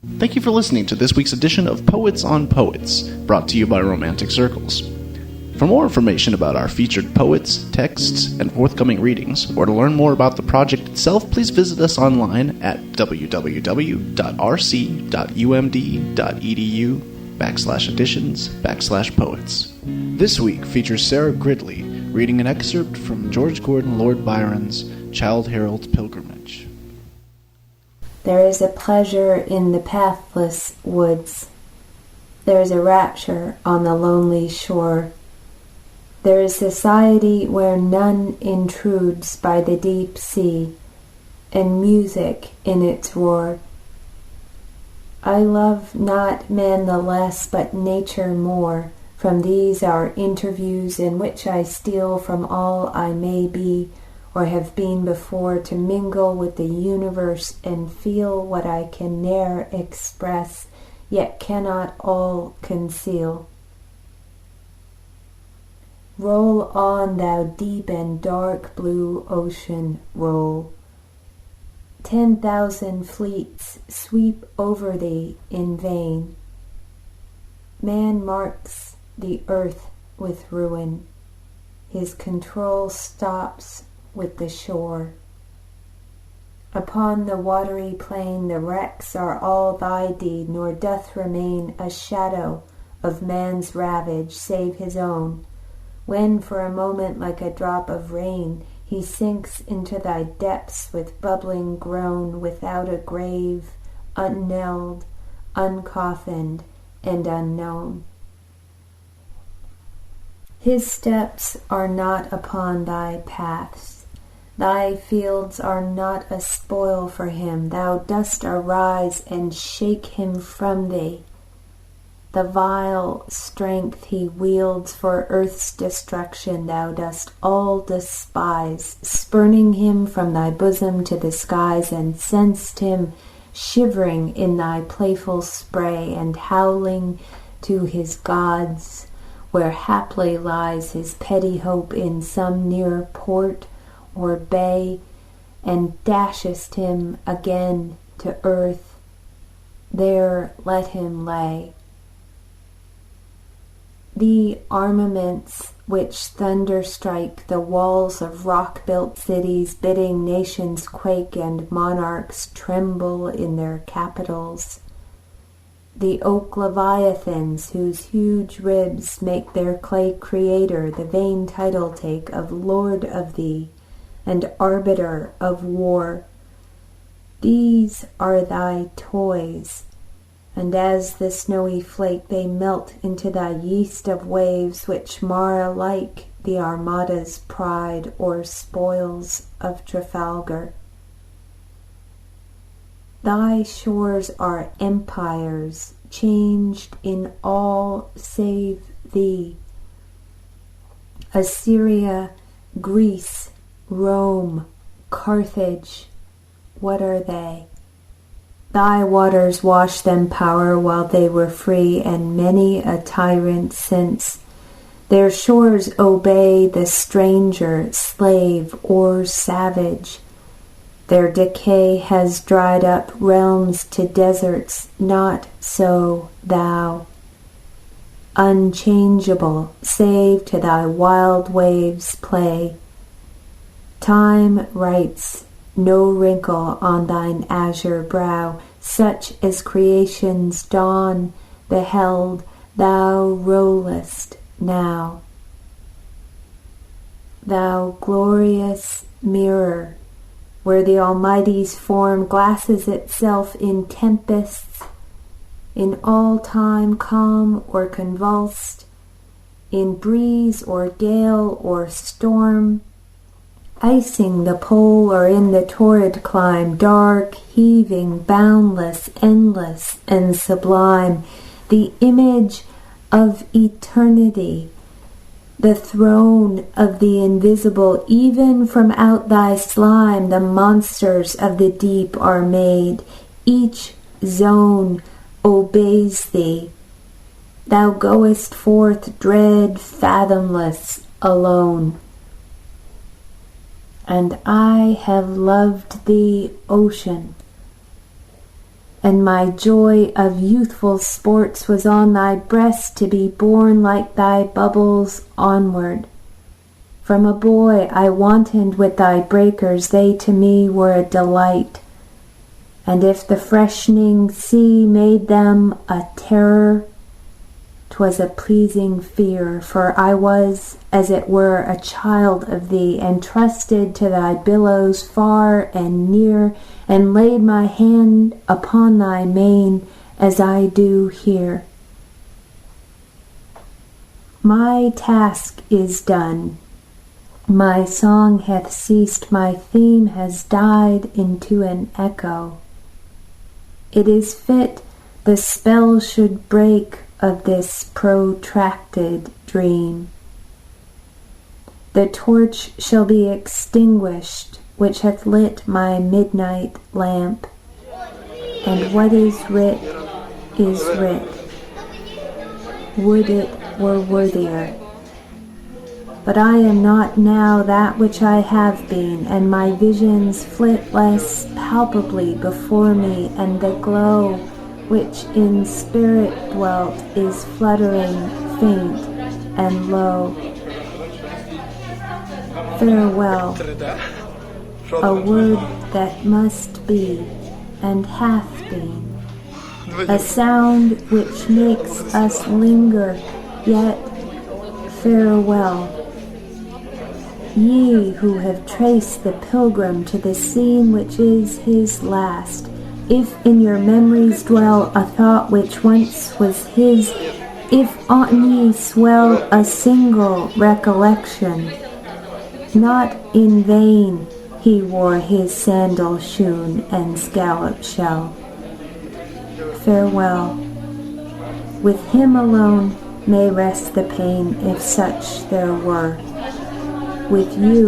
Thank you for listening to this week's edition of Poets on Poets, brought to you by Romantic Circles. For more information about our featured poets, texts, and forthcoming readings, or to learn more about the project itself, please visit us online at www.rc.umd.edu/editions/poets. This week features Sarah Gridley reading an excerpt from George Gordon Lord Byron's Childe Harold's Pilgrimage. There is a pleasure in the pathless woods. There is a rapture on the lonely shore. There is society where none intrudes by the deep sea, and music in its roar. I love not man the less, but nature more. From these our interviews, in which I steal from all I may be, or have been before, to mingle with the universe and feel what I can ne'er express, yet cannot all conceal. Roll on, thou deep and dark blue ocean, roll. 10,000 fleets sweep over thee in vain. Man marks the earth with ruin. His control stops with the shore. Upon the watery plain the wrecks are all thy deed, nor doth remain a shadow of man's ravage save his own, when for a moment like a drop of rain he sinks into thy depths with bubbling groan, without a grave, unknelled, uncoffined, and unknown. His steps are not upon thy paths. Thy fields are not a spoil for him. Thou dost arise and shake him from thee. The vile strength he wields for earth's destruction thou dost all despise, spurning him from thy bosom to the skies, and send'st him shivering in thy playful spray, and howling to his gods, where haply lies his petty hope in some near port or bay, and dashest him again to earth. There let him lay. The armaments which thunder strike the walls of rock-built cities, bidding nations quake and monarchs tremble in their capitals. The oak leviathans whose huge ribs make their clay creator the vain title take of Lord of thee and Arbiter of war. These are thy toys, and as the snowy flake they melt into thy yeast of waves, which mar alike the Armada's pride or spoils of Trafalgar. Thy shores are empires, changed in all save thee. Assyria, Greece, Rome, Carthage, what are they? Thy waters wash them power while they were free, and many a tyrant since. Their shores obey the stranger, slave, or savage. Their decay has dried up realms to deserts, not so thou. Unchangeable, save to thy wild waves' play. Time writes no wrinkle on thine azure brow, such as creation's dawn beheld, thou rollest now. Thou glorious mirror, where the Almighty's form glasses itself in tempests, in all time calm or convulsed, in breeze or gale or storm, icing the pole or in the torrid clime, dark, heaving, boundless, endless, and sublime, the image of eternity, the throne of the invisible. Even from out thy slime the monsters of the deep are made. Each zone obeys thee. Thou goest forth dread, fathomless, alone. And I have loved thee, ocean, and my joy of youthful sports was on thy breast to be borne like thy bubbles onward. From a boy I wantoned with thy breakers, they to me were a delight. And if the freshening sea made them a terror, 'twas a pleasing fear, for I was, as it were, a child of thee, and trusted to thy billows far and near, and laid my hand upon thy mane, as I do here. My task is done. My song hath ceased, my theme has died into an echo. It is fit the spell should break of this protracted dream. The torch shall be extinguished which hath lit my midnight lamp, and what is writ is writ. Would it were worthier. But I am not now that which I have been, and my visions flit less palpably before me, and the glow which in spirit dwelt is fluttering faint and low. Farewell, a word that must be and hath been, a sound which makes us linger, yet farewell. Ye who have traced the pilgrim to the scene which is his last, if in your memories dwell a thought which once was his, if on ye swell a single recollection, not in vain he wore his sandal shoon and scallop shell. Farewell. With him alone may rest the pain, if such there were. With you